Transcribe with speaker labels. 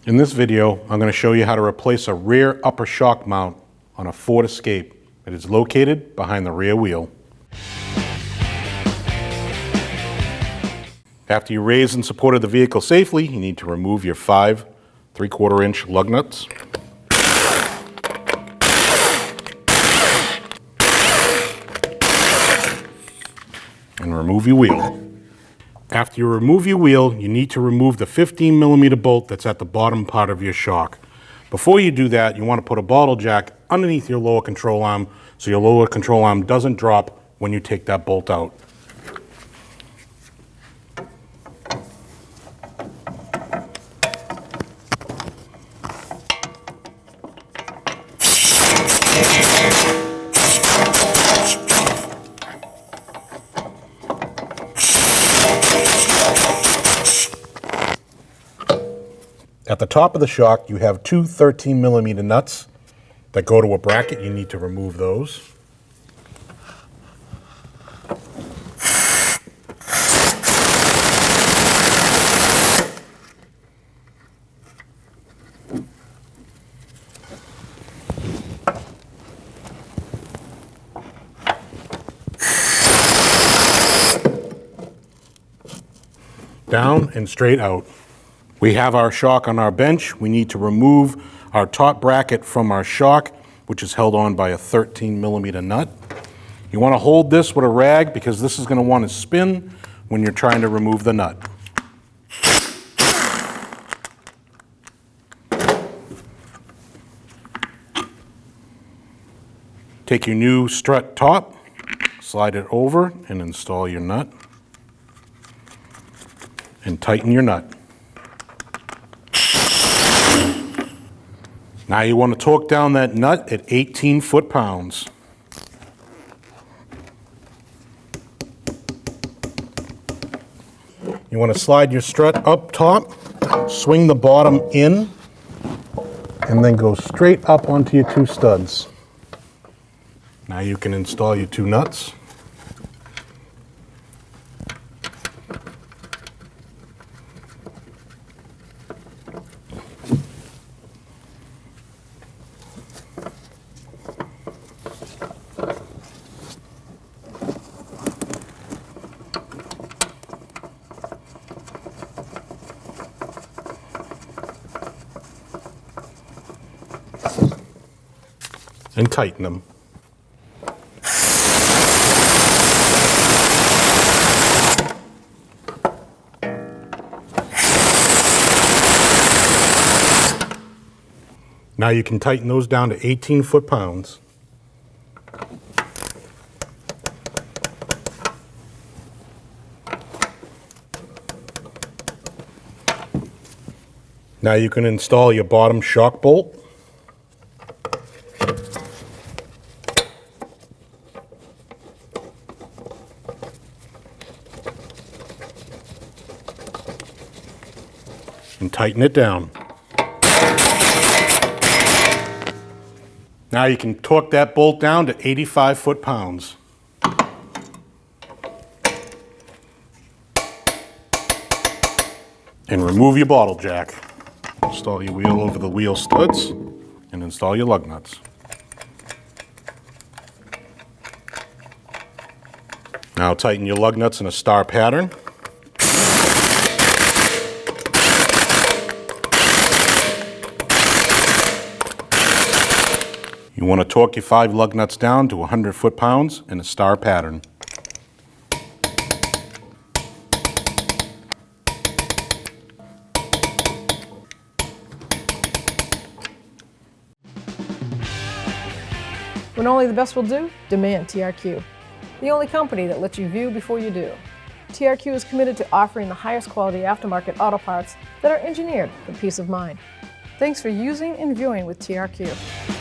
Speaker 1: In this video, I'm going to show you how to replace a rear upper shock mount on a Ford Escape. It is located behind the rear wheel. After you raised and supported the vehicle safely, you need to remove your 5 3/4-inch lug nuts. And remove your wheel. After you remove your wheel, you need to remove the 15mm bolt that's at the bottom part of your shock. Before you do that, you want to put a bottle jack underneath your lower control arm so your lower control arm doesn't drop when you take that bolt out. At the top of the shock, you have 2 13mm nuts that go to a bracket. You need to remove those. Down and straight out. We have our shock on our bench. We need to remove our top bracket from our shock, which is held on by a 13mm nut. You want to hold this with a rag because this is going to want to spin when you're trying to remove the nut. Take your new strut top, slide it over and install your nut, and tighten your nut. Now you want to torque down that nut at 18 foot-pounds. You want to slide your strut up top, swing the bottom in, and then go straight up onto your 2 studs. Now you can install your 2 nuts. And tighten them. Now you can tighten those down to 18 foot-pounds. Now you can install your bottom shock bolt. And tighten it down. Now you can torque that bolt down to 85 foot-pounds. And remove your bottle jack. Install your wheel over the wheel studs and install your lug nuts. Now tighten your lug nuts in a star pattern. You want to torque your 5 lug nuts down to 100 foot-pounds in a star pattern.
Speaker 2: When only the best will do, demand TRQ. The only company that lets you view before you do. TRQ is committed to offering the highest quality aftermarket auto parts that are engineered for peace of mind. Thanks for using and viewing with TRQ.